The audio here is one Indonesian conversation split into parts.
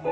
Nah,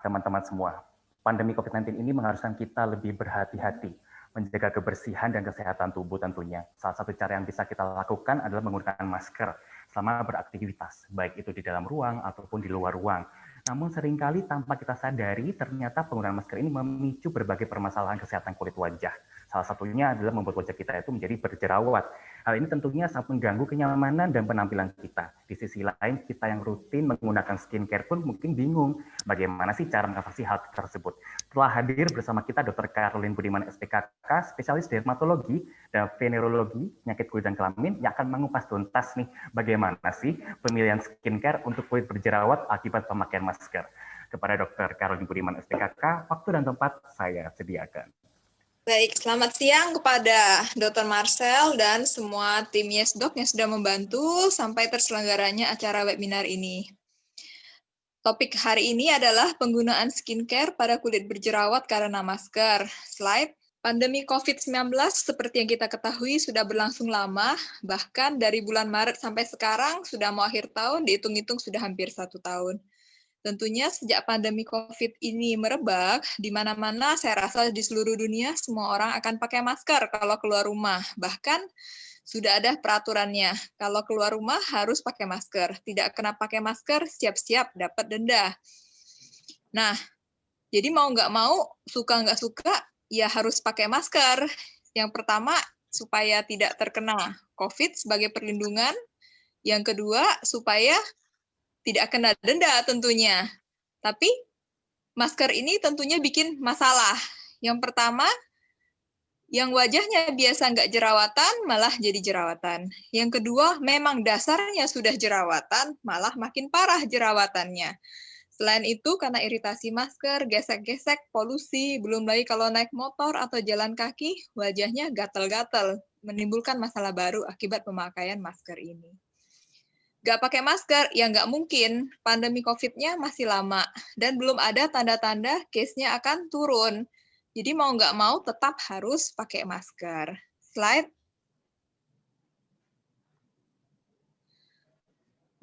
teman-teman semua, pandemi COVID-19 ini mengharuskan kita lebih berhati-hati, menjaga kebersihan dan kesehatan tubuh tentunya. Salah satu cara yang bisa kita lakukan adalah menggunakan masker selama beraktivitas, baik itu di dalam ruang ataupun di luar ruang. Namun seringkali tanpa kita sadari, ternyata penggunaan masker ini memicu berbagai permasalahan kesehatan kulit wajah. Salah satunya adalah membuat wajah kita itu menjadi berjerawat. Hal ini tentunya sangat mengganggu kenyamanan dan penampilan kita. Di sisi lain, kita yang rutin menggunakan skincare pun mungkin bingung bagaimana sih cara mengatasi hal tersebut. Telah hadir bersama kita Dr. Caroline Budiman SPKK, spesialis dermatologi dan venerologi penyakit kulit dan kelamin yang akan mengupas tuntas nih bagaimana sih pemilihan skincare untuk kulit berjerawat akibat pemakaian masker. Kepada Dr. Caroline Budiman SPKK, waktu dan tempat saya sediakan. Baik, selamat siang kepada Dr. Marcel dan semua tim YesDoc yang sudah membantu sampai terselenggaranya acara webinar ini. Topik hari ini adalah penggunaan skincare pada kulit berjerawat karena masker. Slide. Pandemi COVID-19 seperti yang kita ketahui sudah berlangsung lama, bahkan dari bulan Maret sampai sekarang sudah mau akhir tahun, dihitung-hitung sudah hampir 1 tahun. Tentunya sejak pandemi COVID ini merebak, di mana-mana saya rasa di seluruh dunia semua orang akan pakai masker kalau keluar rumah. Bahkan sudah ada peraturannya, kalau keluar rumah harus pakai masker. Tidak kena pakai masker, siap-siap dapat denda. Nah, jadi mau nggak mau, suka nggak suka, ya harus pakai masker. Yang pertama, supaya tidak terkena COVID sebagai perlindungan. Yang kedua, supaya tidak kena denda tentunya. Tapi masker ini tentunya bikin masalah. Yang pertama, yang wajahnya biasa nggak jerawatan, malah jadi jerawatan. Yang kedua, memang dasarnya sudah jerawatan, malah makin parah jerawatannya. Selain itu, karena iritasi masker, gesek-gesek, polusi, belum lagi kalau naik motor atau jalan kaki, wajahnya gatal-gatal, menimbulkan masalah baru akibat pemakaian masker ini. Nggak pakai masker, ya nggak mungkin. Pandemi COVID-nya masih lama, dan belum ada tanda-tanda case-nya akan turun. Jadi mau nggak mau tetap harus pakai masker. Slide.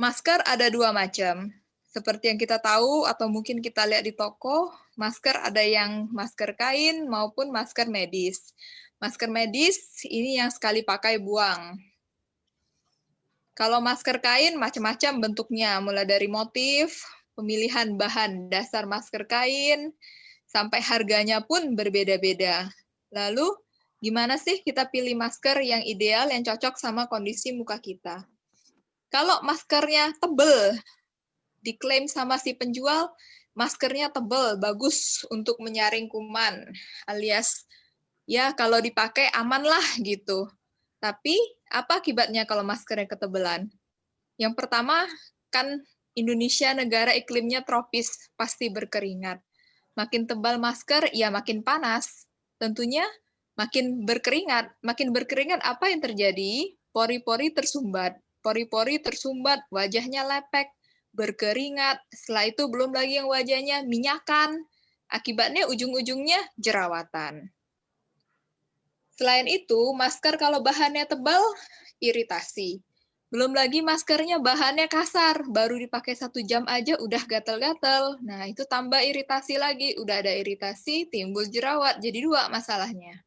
Masker ada 2 macam. Seperti yang kita tahu atau mungkin kita lihat di toko, masker ada yang masker kain maupun masker medis. Masker medis ini yang sekali pakai buang. Kalau masker kain macam-macam bentuknya, mulai dari motif, pemilihan bahan dasar masker kain, sampai harganya pun berbeda-beda. Lalu, gimana sih kita pilih masker yang ideal, yang cocok sama kondisi muka kita? Kalau maskernya tebal, diklaim sama si penjual, maskernya tebal, bagus untuk menyaring kuman, alias ya kalau dipakai aman lah gitu. Tapi apa akibatnya kalau maskernya ketebalan? Yang pertama, kan Indonesia negara iklimnya tropis, pasti berkeringat. Makin tebal masker, ya makin panas. Tentunya makin berkeringat. Makin berkeringat apa yang terjadi? Pori-pori tersumbat. Pori-pori tersumbat, wajahnya lepek, berkeringat. Setelah itu belum lagi yang wajahnya minyakan. Akibatnya ujung-ujungnya jerawatan. Selain itu, masker kalau bahannya tebal, iritasi. Belum lagi maskernya bahannya kasar, baru dipakai 1 jam aja udah gatal-gatal. Nah, itu tambah iritasi lagi. Udah ada iritasi, timbul jerawat. Jadi 2 masalahnya.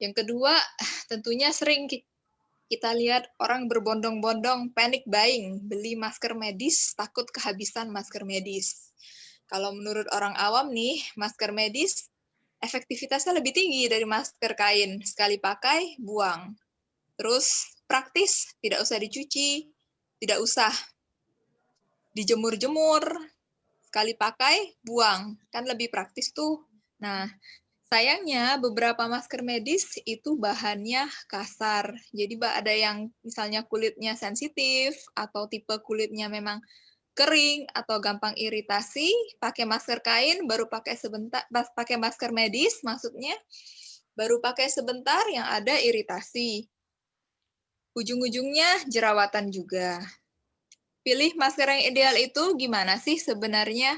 Yang kedua, tentunya sering kita lihat orang berbondong-bondong, panic buying, beli masker medis, takut kehabisan masker medis. Kalau menurut orang awam nih, masker medis efektivitasnya lebih tinggi dari masker kain. Sekali pakai, buang. Terus praktis, tidak usah dicuci, tidak usah dijemur-jemur, sekali pakai, buang. Kan lebih praktis tuh. Nah, sayangnya beberapa masker medis itu bahannya kasar. Jadi ada yang misalnya kulitnya sensitif, atau tipe kulitnya memang kering atau gampang iritasi, pakai masker kain baru pakai sebentar, pakai masker medis maksudnya baru pakai sebentar yang ada iritasi. Ujung-ujungnya jerawatan juga. Pilih masker yang ideal itu gimana sih sebenarnya?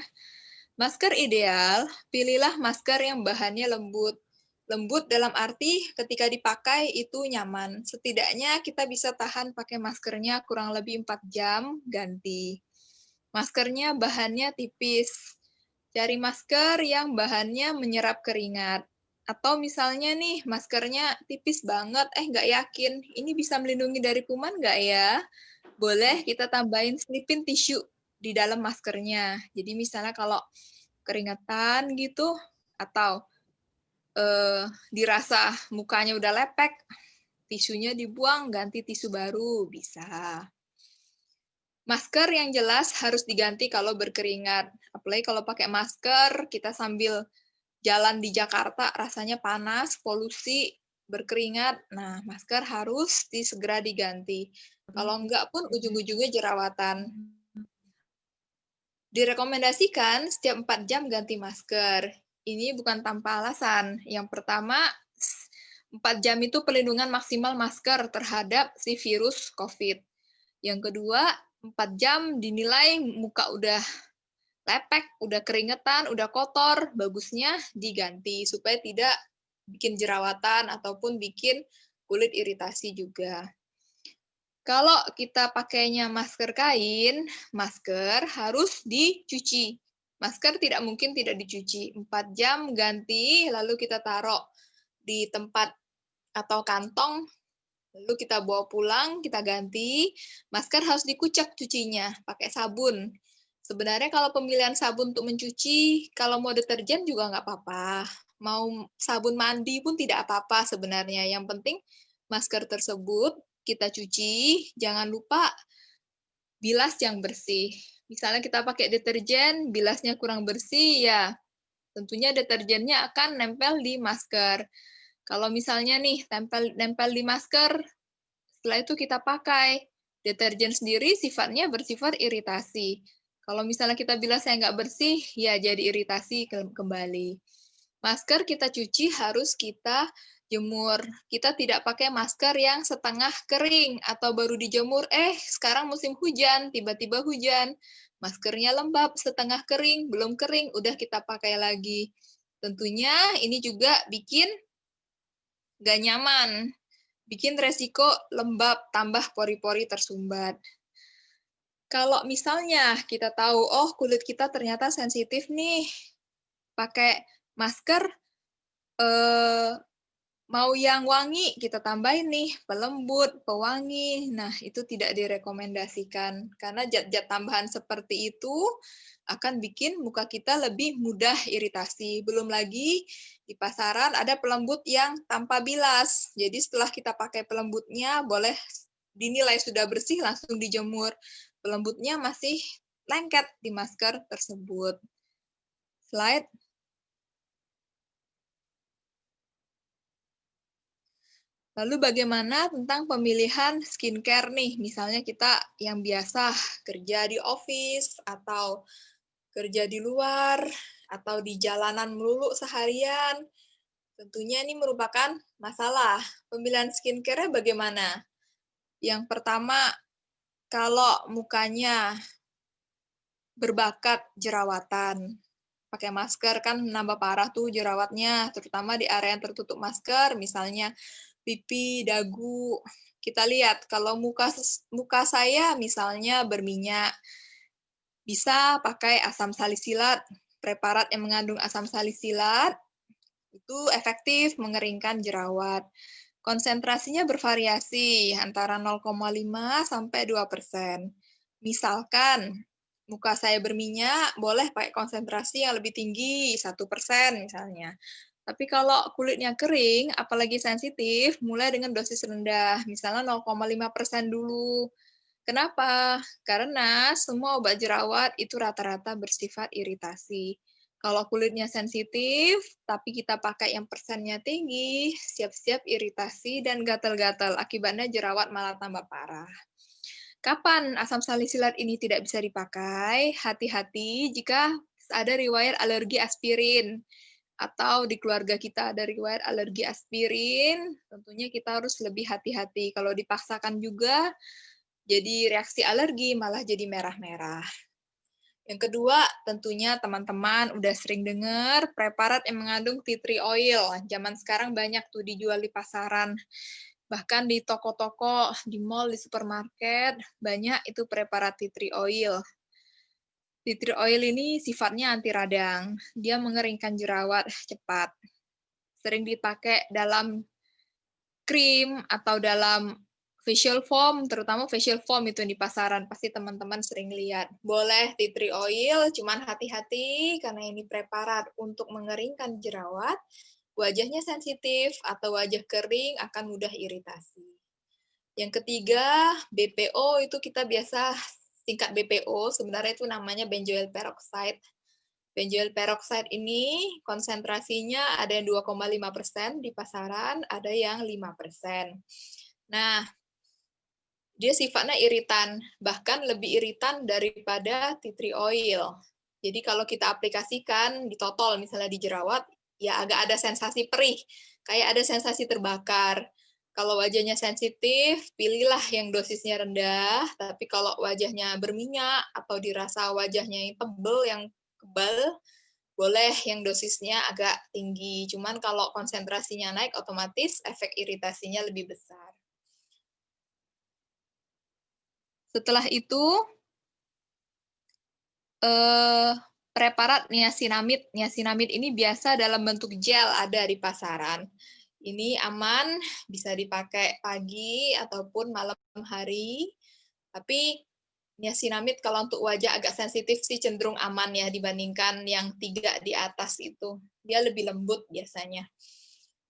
Masker ideal, pilihlah masker yang bahannya lembut. Lembut dalam arti ketika dipakai itu nyaman. Setidaknya kita bisa tahan pakai maskernya kurang lebih 4 jam, ganti. Maskernya bahannya tipis. Cari masker yang bahannya menyerap keringat. Atau misalnya nih, maskernya tipis banget, nggak yakin, ini bisa melindungi dari kuman nggak ya? Boleh kita tambahin selipin tisu di dalam maskernya. Jadi misalnya kalau keringetan gitu, atau dirasa mukanya udah lepek, tisunya dibuang, ganti tisu baru, bisa. Masker yang jelas harus diganti kalau berkeringat. Apalagi kalau pakai masker, kita sambil jalan di Jakarta, rasanya panas, polusi, berkeringat. Nah, masker harus segera diganti. Kalau enggak pun ujung-ujungnya jerawatan. Direkomendasikan setiap 4 jam ganti masker. Ini bukan tanpa alasan. Yang pertama, 4 jam itu perlindungan maksimal masker terhadap si virus COVID. Yang kedua, 4 jam dinilai muka udah lepek, udah keringetan, udah kotor, bagusnya diganti supaya tidak bikin jerawatan ataupun bikin kulit iritasi juga. Kalau kita pakainya masker kain, masker harus dicuci. Masker tidak mungkin tidak dicuci. 4 jam ganti, lalu kita taruh di tempat atau kantong, lalu kita bawa pulang, kita ganti. Masker harus dikucek cucinya, pakai sabun. Sebenarnya kalau pemilihan sabun untuk mencuci, kalau mau deterjen juga nggak apa-apa. Mau sabun mandi pun tidak apa-apa sebenarnya. Yang penting masker tersebut kita cuci, jangan lupa bilas yang bersih. Misalnya kita pakai deterjen, bilasnya kurang bersih, ya tentunya deterjennya akan nempel di masker. Kalau misalnya nih, nempel di masker, setelah itu kita pakai. Deterjen sendiri sifatnya bersifat iritasi. Kalau misalnya kita bilasnya nggak bersih, ya jadi iritasi kembali. Masker kita cuci harus kita jemur. Kita tidak pakai masker yang setengah kering atau baru dijemur, sekarang musim hujan, tiba-tiba hujan. Maskernya lembab, setengah kering, belum kering, udah kita pakai lagi. Tentunya ini juga bikin nggak nyaman, bikin resiko lembab, tambah pori-pori tersumbat. Kalau misalnya kita tahu, oh kulit kita ternyata sensitif nih, pakai masker mau yang wangi, kita tambahin nih, pelembut, pewangi. Nah, itu tidak direkomendasikan. Karena zat-zat tambahan seperti itu akan bikin muka kita lebih mudah iritasi. Belum lagi di pasaran ada pelembut yang tanpa bilas. Jadi setelah kita pakai pelembutnya, boleh dinilai sudah bersih, langsung dijemur. Pelembutnya masih lengket di masker tersebut. Slide. Lalu bagaimana tentang pemilihan skincare nih? Misalnya kita yang biasa kerja di office, atau kerja di luar, atau di jalanan melulu seharian. Tentunya ini merupakan masalah. Pemilihan skincare-nya bagaimana? Yang pertama, kalau mukanya berbakat jerawatan, pakai masker kan nambah parah tuh jerawatnya, terutama di area yang tertutup masker, misalnya pipi, dagu. Kita lihat kalau muka saya misalnya berminyak, bisa pakai asam salisilat, preparat yang mengandung asam salisilat, itu efektif mengeringkan jerawat. Konsentrasinya bervariasi antara 0,5 sampai 2%. Misalkan muka saya berminyak, boleh pakai konsentrasi yang lebih tinggi, 1% misalnya. Tapi kalau kulitnya kering, apalagi sensitif, mulai dengan dosis rendah, misalnya 0,5% dulu. Kenapa? Karena semua obat jerawat itu rata-rata bersifat iritasi. Kalau kulitnya sensitif, tapi kita pakai yang persennya tinggi, siap-siap iritasi dan gatal-gatal. Akibatnya jerawat malah tambah parah. Kapan asam salisilat ini tidak bisa dipakai? Hati-hati jika ada riwayat alergi aspirin, atau di keluarga kita ada riwayat alergi aspirin, tentunya kita harus lebih hati-hati. Kalau dipaksakan juga, jadi reaksi alergi malah jadi merah-merah. Yang kedua, tentunya teman-teman udah sering dengar preparat yang mengandung tea tree oil. Zaman sekarang banyak tuh dijual di pasaran. Bahkan di toko-toko, di mall, di supermarket, banyak itu preparat tea tree oil. Tea tree oil ini sifatnya anti radang. Dia mengeringkan jerawat cepat. Sering dipakai dalam krim atau dalam facial foam, terutama facial foam itu di pasaran, pasti teman-teman sering lihat. Boleh tea tree oil, cuman hati-hati karena ini preparat untuk mengeringkan jerawat, wajahnya sensitif atau wajah kering akan mudah iritasi. Yang ketiga, BPO itu kita biasa singkat BPO, sebenarnya itu namanya benzoyl peroxide. Benzoyl peroxide ini konsentrasinya ada yang 2,5% di pasaran, ada yang 5%. Nah, dia sifatnya iritan, bahkan lebih iritan daripada tea tree oil. Jadi kalau kita aplikasikan di totol, misalnya di jerawat, ya agak ada sensasi perih, kayak ada sensasi terbakar. Kalau wajahnya sensitif, pilihlah yang dosisnya rendah, tapi kalau wajahnya berminyak atau dirasa wajahnya yang tebal, yang kebal, boleh yang dosisnya agak tinggi. Cuman kalau konsentrasinya naik, otomatis efek iritasinya lebih besar. Setelah itu, preparat niacinamide. Niacinamide ini biasa dalam bentuk gel ada di pasaran. Ini aman, bisa dipakai pagi ataupun malam hari. Tapi niacinamide kalau untuk wajah agak sensitif sih cenderung aman ya dibandingkan yang 3 di atas itu. Dia lebih lembut biasanya.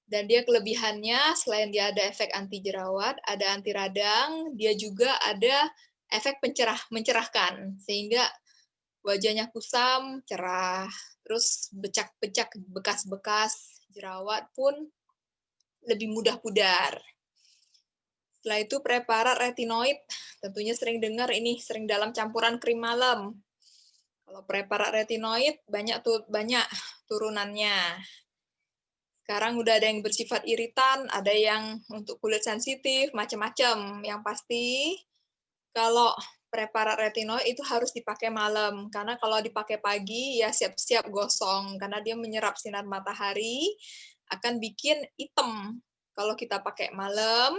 Dan dia kelebihannya, selain dia ada efek anti jerawat, ada anti radang, dia juga ada efek mencerahkan, sehingga wajahnya kusam, cerah, terus becak-becak bekas-bekas jerawat pun lebih mudah pudar. Setelah itu preparat retinoid, tentunya sering dengar ini, sering dalam campuran krim malam. Kalau preparat retinoid banyak turunannya. Sekarang udah ada yang bersifat iritan, ada yang untuk kulit sensitif, macam-macam. Yang pasti kalau preparat retinoid itu harus dipakai malam, karena kalau dipakai pagi ya siap-siap gosong, karena dia menyerap sinar matahari, akan bikin hitam. Kalau kita pakai malam,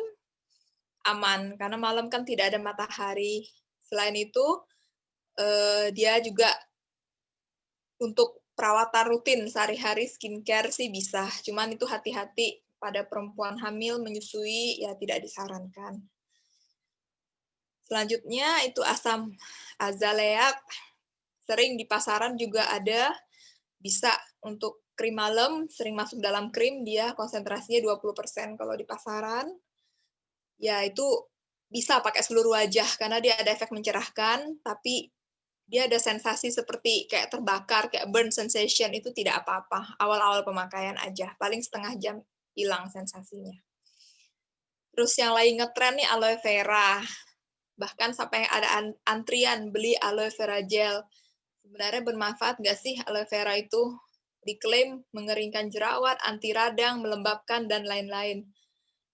aman, karena malam kan tidak ada matahari. Selain itu, dia juga untuk perawatan rutin sehari-hari skincare sih bisa, cuman itu hati-hati pada perempuan hamil menyusui ya tidak disarankan. Selanjutnya itu asam azaleat, sering di pasaran juga ada, bisa untuk krim malam, sering masuk dalam krim, dia konsentrasinya 20% kalau di pasaran. Ya itu bisa pakai seluruh wajah karena dia ada efek mencerahkan, tapi dia ada sensasi seperti kayak terbakar, kayak burn sensation, itu tidak apa-apa. Awal-awal pemakaian aja, paling setengah jam hilang sensasinya. Terus yang lain ngetren nih aloe vera. Bahkan sampai ada antrian beli aloe vera gel. Sebenarnya bermanfaat nggak sih aloe vera itu? Diklaim mengeringkan jerawat, anti radang, melembabkan, dan lain-lain.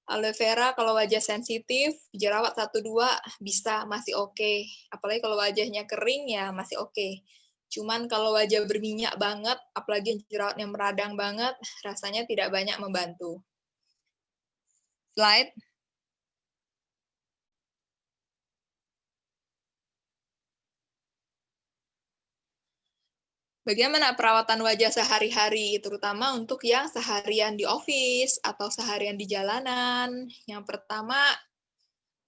Aloe vera kalau wajah sensitif, jerawat 1-2 bisa, masih oke. Apalagi kalau wajahnya kering ya masih oke. Cuman kalau wajah berminyak banget, apalagi jerawatnya meradang banget, rasanya tidak banyak membantu. Slide. Bagaimana perawatan wajah sehari-hari, terutama untuk yang seharian di office atau seharian di jalanan. Yang pertama,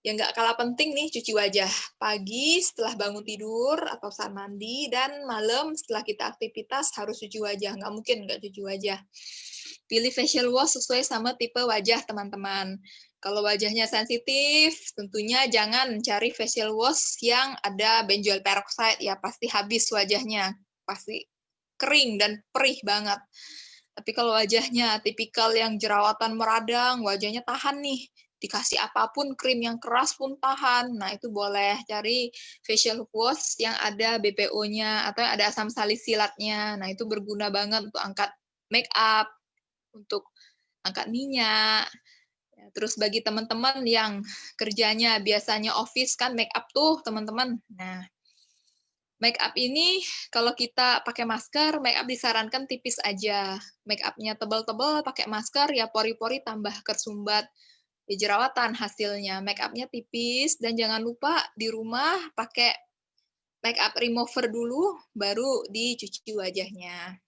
yang nggak kalah penting nih, cuci wajah. Pagi setelah bangun tidur atau saat mandi, dan malam setelah kita aktivitas harus cuci wajah. Nggak mungkin nggak cuci wajah. Pilih facial wash sesuai sama tipe wajah teman-teman. Kalau wajahnya sensitif, tentunya jangan cari facial wash yang ada benzoyl peroxide, ya pasti habis wajahnya. Pasti kering dan perih banget. Tapi kalau wajahnya tipikal yang jerawatan meradang, wajahnya tahan nih, dikasih apapun, krim yang keras pun tahan. Nah, itu boleh cari facial wash yang ada BPO-nya atau yang ada asam salisilatnya. Nah, itu berguna banget untuk angkat make up, untuk angkat minyak. Terus bagi teman-teman yang kerjanya biasanya office kan make up tuh, teman-teman. Nah, Make up ini kalau kita pakai masker, make up disarankan tipis aja. Make up-nya tebal-tebal, pakai masker, ya pori-pori tambah kersumbat. Ya jerawatan hasilnya. Make up-nya tipis, dan jangan lupa di rumah pakai make up remover dulu, baru dicuci wajahnya.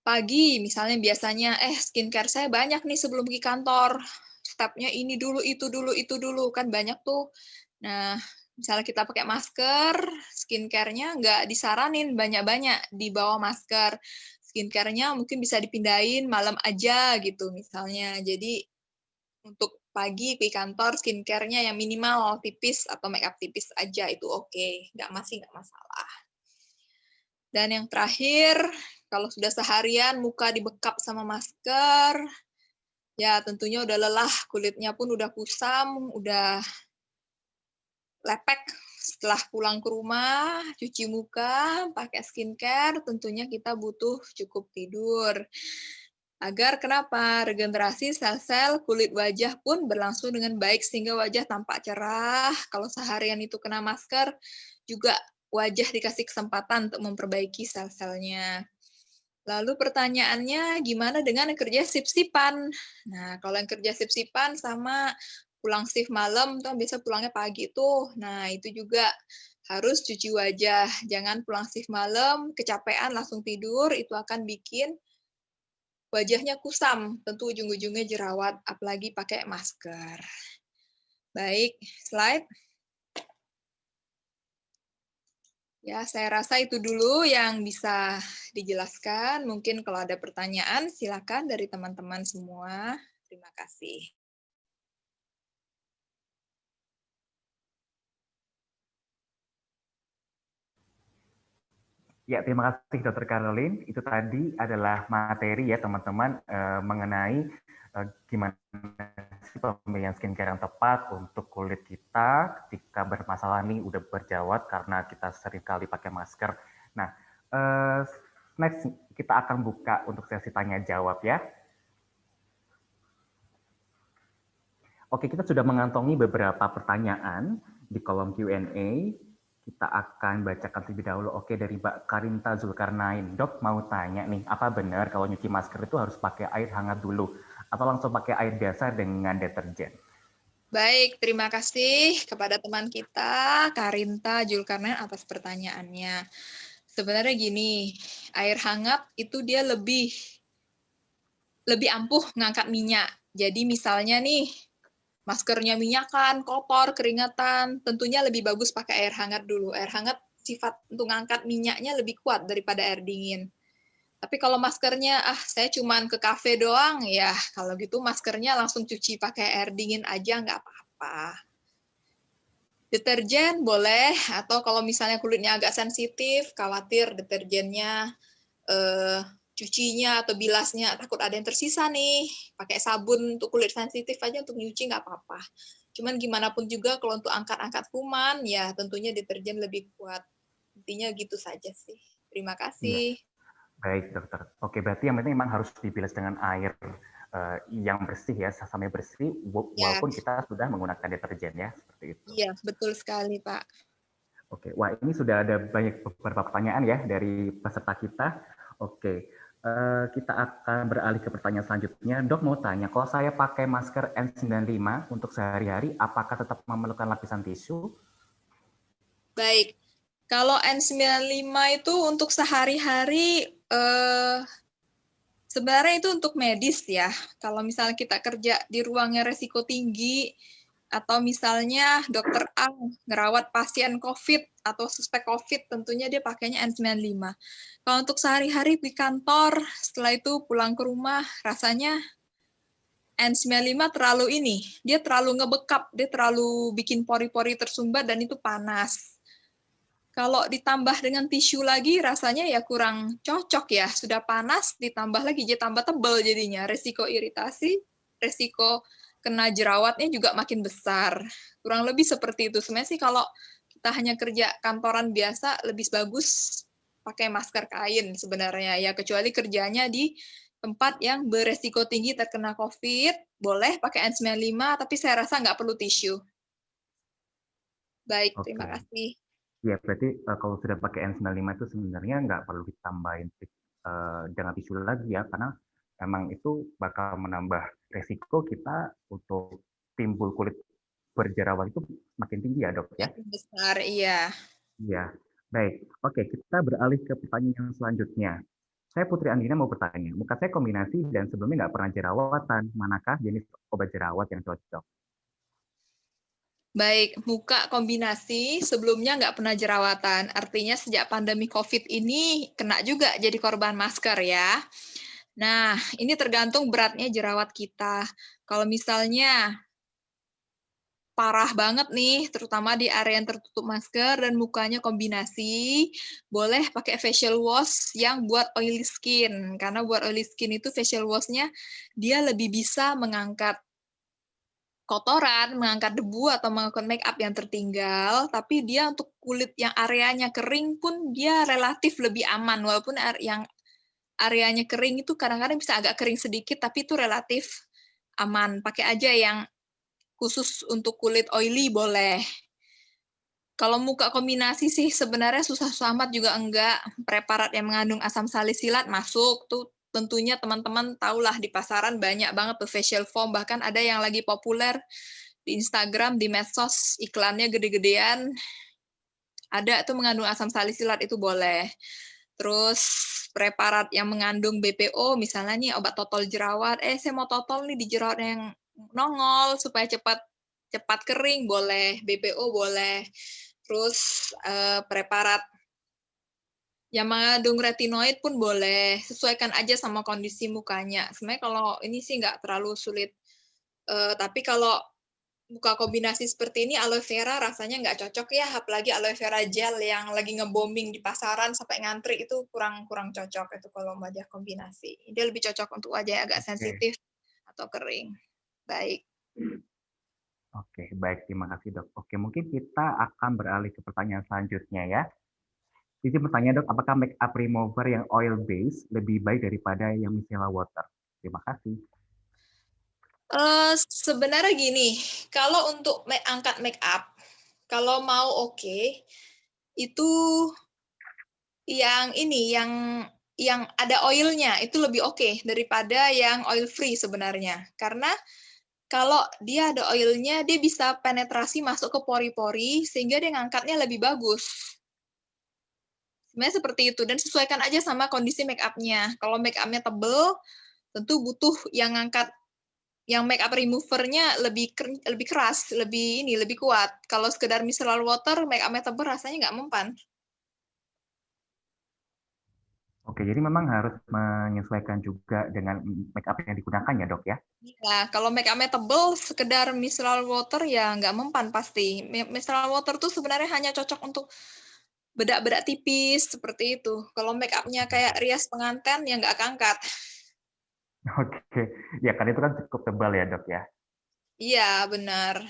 Pagi misalnya biasanya, skincare saya banyak nih sebelum pergi kantor. Stepnya ini dulu, itu dulu, itu dulu, kan banyak tuh. Nah, misalnya kita pakai masker, skincare-nya nggak disaranin banyak-banyak di bawah masker. Skincare-nya mungkin bisa dipindahin malam aja gitu misalnya. Jadi untuk pagi pergi kantor, skincare-nya yang minimal tipis atau make up tipis aja itu oke, nggak masalah. Dan yang terakhir, kalau sudah seharian muka dibekap sama masker, ya tentunya udah lelah, kulitnya pun udah kusam, udah lepek. Setelah pulang ke rumah, cuci muka, pakai skincare, tentunya kita butuh cukup tidur. Agar kenapa? Regenerasi sel-sel kulit wajah pun berlangsung dengan baik sehingga wajah tampak cerah. Kalau seharian itu kena masker, juga wajah dikasih kesempatan untuk memperbaiki sel-selnya. Lalu pertanyaannya, gimana dengan yang kerja sip-sipan? Nah, kalau yang kerja sip-sipan sama pulang shift malam, tuh biasa pulangnya pagi tuh. Nah, itu juga harus cuci wajah. Jangan pulang shift malam, kecapean langsung tidur, itu akan bikin wajahnya kusam, tentu ujung-ujungnya jerawat, apalagi pakai masker. Baik, slide. Ya, saya rasa itu dulu yang bisa dijelaskan. Mungkin kalau ada pertanyaan, silakan dari teman-teman semua. Terima kasih. Ya, terima kasih Dr. Caroline. Itu tadi adalah materi ya teman-teman mengenai gimana sih pemilihan skincare yang tepat untuk kulit kita ketika bermasalah nih udah berjerawat karena kita sering kali pakai masker. Nah, next kita akan buka untuk sesi tanya jawab ya. Oke, kita sudah mengantongi beberapa pertanyaan di kolom Q&A. Kita akan bacakan terlebih dahulu. Oke, dari Mbak Karinta Zulkarnain. Dok, mau tanya nih, apa benar kalau nyuci masker itu harus pakai air hangat dulu? Atau langsung pakai air biasa dengan deterjen? Baik, terima kasih kepada teman kita, Karinta Zulkarnain, atas pertanyaannya. Sebenarnya gini, air hangat itu dia lebih ampuh ngangkat minyak. Jadi misalnya nih, maskernya minyakan, kotor, keringatan, tentunya lebih bagus pakai air hangat dulu. Air hangat sifat untuk ngangkat minyaknya lebih kuat daripada air dingin. Tapi kalau maskernya, saya cuman ke kafe doang, ya kalau gitu maskernya langsung cuci pakai air dingin aja, nggak apa-apa. Deterjen boleh, atau kalau misalnya kulitnya agak sensitif, khawatir deterjennya cucinya atau bilasnya takut ada yang tersisa nih, pakai sabun untuk kulit sensitif aja untuk nyuci nggak apa-apa. Cuman gimana pun juga kalau untuk angkat-angkat kuman, ya tentunya deterjen lebih kuat. Intinya gitu saja sih. Terima Iya, kasih. baik dokter. Oke, berarti yang penting memang harus dibilas dengan air yang bersih ya, sampai bersih, Ya, walaupun kita sudah menggunakan deterjen ya, seperti itu. iya betul sekali Pak. Oke, wah ini sudah ada banyak beberapa pertanyaan ya dari peserta kita. Oke, kita akan beralih ke pertanyaan selanjutnya. Dok mau tanya, kalau saya pakai masker N95 untuk sehari-hari, apakah tetap memerlukan lapisan tisu? Baik, kalau N95 itu untuk sehari-hari sebenarnya itu untuk medis ya. Kalau misalnya kita kerja di ruangnya resiko tinggi, atau misalnya dokter A ngerawat pasien COVID atau suspek COVID, tentunya dia pakainya N95. Kalau untuk sehari-hari di kantor, setelah itu pulang ke rumah, rasanya N95 terlalu dia terlalu ngebekap, dia terlalu bikin pori-pori tersumbat dan itu panas. Kalau ditambah dengan tisu lagi, rasanya ya kurang cocok ya. Sudah panas, ditambah lagi, jadi tambah tebal jadinya. Resiko iritasi, resiko kena jerawatnya juga makin besar. Kurang lebih seperti itu. Sebenarnya sih kalau kita hanya kerja kantoran biasa, lebih bagus pakai masker kain sebenarnya. Ya, kecuali kerjanya di tempat yang beresiko tinggi terkena COVID, boleh pakai N95, tapi saya rasa nggak perlu tisu. Baik, terima Oke, kasih. Ya, berarti kalau sudah pakai N95 itu sebenarnya nggak perlu ditambahin dengan tisu lagi ya, karena emang itu bakal menambah resiko kita untuk timbul kulit berjerawat itu makin tinggi ya dok ya? Makin besar, iya. Iya, baik. Oke, kita beralih ke pertanyaan yang selanjutnya. Saya Putri Andina mau bertanya, muka saya kombinasi dan sebelumnya nggak pernah jerawatan. Manakah jenis obat jerawat yang cocok? Baik, muka kombinasi sebelumnya nggak pernah jerawatan. Artinya sejak pandemi COVID ini kena juga jadi korban masker ya. Nah, ini tergantung beratnya jerawat kita. Kalau misalnya parah banget nih, terutama di area yang tertutup masker dan mukanya kombinasi, boleh pakai facial wash yang buat oily skin. Karena buat oily skin itu facial wash-nya dia lebih bisa mengangkat kotoran, mengangkat debu atau mengangkat make up yang tertinggal, tapi dia untuk kulit yang areanya kering pun dia relatif lebih aman, walaupun yang areanya kering itu kadang-kadang bisa agak kering sedikit, tapi itu relatif aman. Pakai aja yang khusus untuk kulit oily boleh. Kalau muka kombinasi sih sebenarnya susah amat juga enggak. Preparat yang mengandung asam salisilat masuk, tuh tentunya teman-teman tahulah di pasaran banyak banget tuh facial foam, bahkan ada yang lagi populer di Instagram, di medsos, iklannya gede-gedean, ada tuh mengandung asam salisilat itu boleh. Terus preparat yang mengandung BPO, misalnya nih obat totol jerawat, saya mau totol nih di jerawat yang nongol supaya cepat cepat kering, boleh. BPO boleh. Terus preparat yang mengandung retinoid pun boleh. Sesuaikan aja sama kondisi mukanya. Sebenarnya kalau ini sih nggak terlalu sulit. Tapi kalau muka kombinasi seperti ini, aloe vera rasanya nggak cocok ya, apalagi aloe vera gel yang lagi nge-booming di pasaran sampai ngantri, itu kurang kurang cocok itu kalau wajah kombinasi. Dia lebih cocok untuk wajah yang agak Oke, sensitif atau kering. Baik. oke, baik. Terima kasih dok. Oke, mungkin kita akan beralih ke pertanyaan selanjutnya ya. Jadi pertanyaan dok, apakah make up remover yang oil base lebih baik daripada yang micellar water? Terima kasih. Sebenarnya gini, kalau untuk angkat make up, kalau mau oke, itu yang ini, yang ada oilnya itu lebih oke daripada yang oil free sebenarnya. Karena kalau dia ada oilnya, dia bisa penetrasi masuk ke pori-pori sehingga dia ngangkatnya lebih bagus. Sebenarnya seperti itu dan sesuaikan aja sama kondisi make up-nya. Kalau make up-nya tebel, tentu butuh yang ngangkat yang make up remover-nya lebih keras, lebih kuat. Kalau sekedar micellar water, make up-nya tebel rasanya nggak mempan. Oke, jadi memang harus menyesuaikan juga dengan make up yang digunakan ya dok ya? Iya, kalau make up-nya tebel, sekedar micellar water ya nggak mempan pasti. Micellar water tuh sebenarnya hanya cocok untuk bedak-bedak tipis, seperti itu. Kalau make up-nya kayak rias pengantin, ya nggak keangkat. Oke, ya kan itu kan cukup tebal ya dok ya. Iya, benar.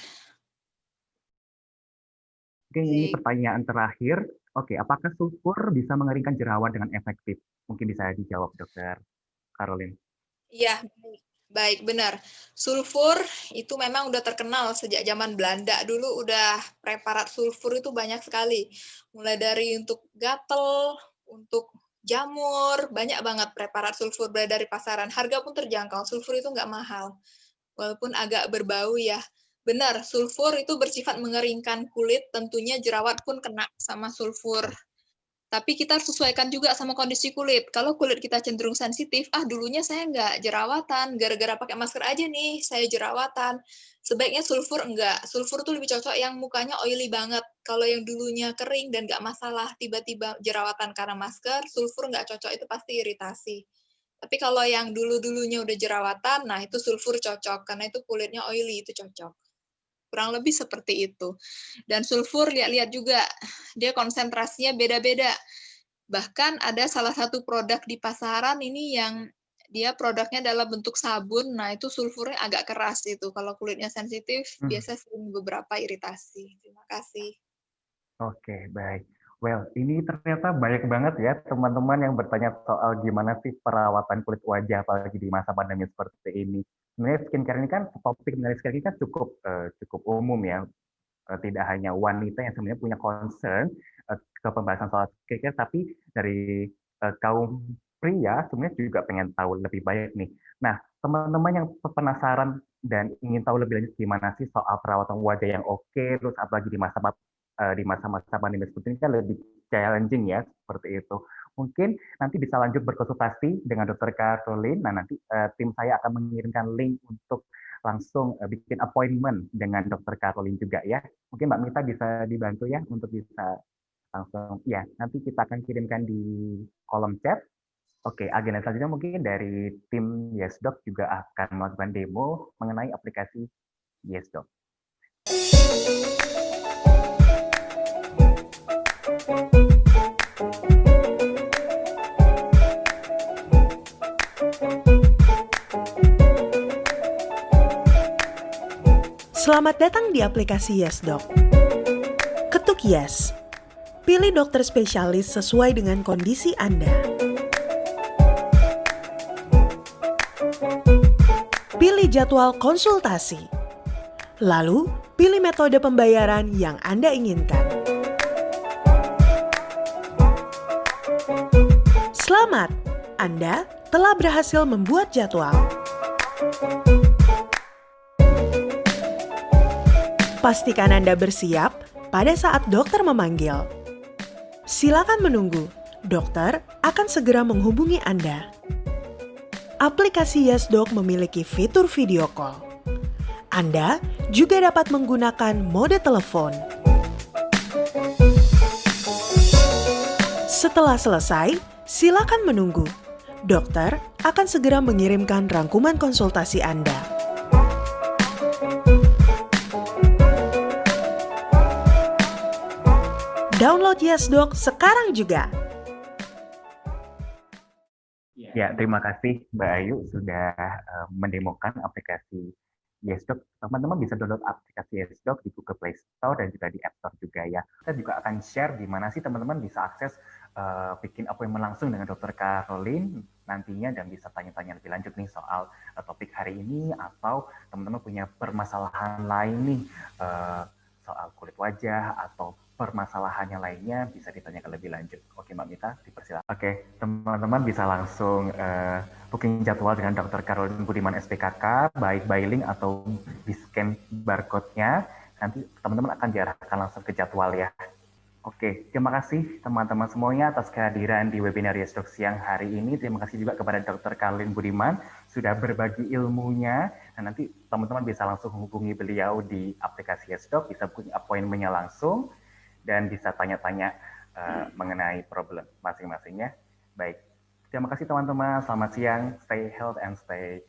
Oke, ini Baik. pertanyaan terakhir. Oke, apakah sulfur bisa mengeringkan jerawat dengan efektif? Mungkin bisa dijawab dokter Caroline. Iya, baik, benar. Sulfur itu memang udah terkenal sejak zaman Belanda. Dulu udah preparat sulfur itu banyak sekali. Mulai dari untuk gatel, untuk jamur, banyak banget preparat sulfur dari pasaran. Harga pun terjangkau. Sulfur itu nggak mahal. Walaupun agak berbau ya. Benar, sulfur itu bersifat mengeringkan kulit, tentunya jerawat pun kena sama sulfur. Tapi kita harus sesuaikan juga sama kondisi kulit. Kalau kulit kita cenderung sensitif, dulunya saya nggak jerawatan, gara-gara pakai masker aja nih, saya jerawatan. Sebaiknya sulfur enggak. Sulfur tuh lebih cocok yang mukanya oily banget. Kalau yang dulunya kering dan nggak masalah, tiba-tiba jerawatan karena masker, sulfur nggak cocok, itu pasti iritasi. Tapi kalau yang dulu-dulunya udah jerawatan, nah itu sulfur cocok, karena itu kulitnya oily, itu cocok. Kurang lebih seperti itu. Dan sulfur lihat-lihat juga, dia konsentrasinya beda-beda. Bahkan ada salah satu produk di pasaran ini yang dia produknya dalam bentuk sabun, nah itu sulfurnya agak keras itu. Kalau kulitnya sensitif, Hmm, biasa sering beberapa iritasi. Terima kasih. Oke, baik. Well, ini ternyata banyak banget ya teman-teman yang bertanya soal gimana sih perawatan kulit wajah apalagi di masa pandemi seperti ini. Sebenarnya skincare ini kan topik mengenai skincare ini kan cukup cukup umum ya. tidak hanya wanita yang sebenarnya punya concern ke pembahasan soal skincare, tapi dari kaum pria sebenarnya juga pengen tahu lebih banyak nih. Nah, teman-teman yang penasaran dan ingin tahu lebih lanjut gimana sih soal perawatan wajah yang oke, terus apalagi di masa-masa pandemi seperti ini kan lebih challenging ya, seperti itu. Mungkin nanti bisa lanjut berkonsultasi dengan Dokter Caroline. Nah, nanti tim saya akan mengirimkan link untuk langsung bikin appointment dengan Dokter Caroline juga ya. Mungkin Mbak Mita bisa dibantu ya untuk bisa langsung, ya nanti kita akan kirimkan di kolom chat. Oke, agenda selanjutnya mungkin dari tim YesDoc juga akan melakukan demo mengenai aplikasi YesDoc. Selamat datang di aplikasi YesDoc. Ketuk Yes. Pilih dokter spesialis sesuai dengan kondisi Anda. Pilih jadwal konsultasi. Lalu, pilih metode pembayaran yang Anda inginkan. Selamat, Anda telah berhasil membuat jadwal. Pastikan Anda bersiap pada saat dokter memanggil. Silakan menunggu, dokter akan segera menghubungi Anda. Aplikasi YesDoc memiliki fitur video call. Anda juga dapat menggunakan mode telepon. Setelah selesai, silakan menunggu. Dokter akan segera mengirimkan rangkuman konsultasi Anda. Download YesDoc sekarang juga. Ya, terima kasih Mbak Ayu sudah mendemokan aplikasi YesDoc. Teman-teman bisa download aplikasi YesDoc di Google Play Store dan juga di App Store juga ya. Kita juga akan share di mana sih teman-teman bisa akses bikin appointment langsung dengan Dokter Caroline nantinya dan bisa tanya-tanya lebih lanjut nih soal topik hari ini, atau teman-teman punya permasalahan lain nih soal kulit wajah atau permasalahannya lainnya bisa ditanyakan lebih lanjut. Oke Mbak Mita, dipersilakan. Oke, teman-teman bisa langsung booking jadwal dengan Dr. Caroline Budiman SPKK, baik by link atau di scan barcode-nya. Nanti teman-teman akan diarahkan langsung ke jadwal ya. Oke, terima kasih teman-teman semuanya atas kehadiran di webinar YesDoc siang hari ini. Terima kasih juga kepada Dr. Caroline Budiman sudah berbagi ilmunya. Dan nanti teman-teman bisa langsung hubungi beliau di aplikasi YesDoc, bisa booking appointment-nya langsung, dan bisa tanya-tanya mengenai problem masing-masingnya. Baik, terima kasih teman-teman. Selamat siang, stay healthy and stay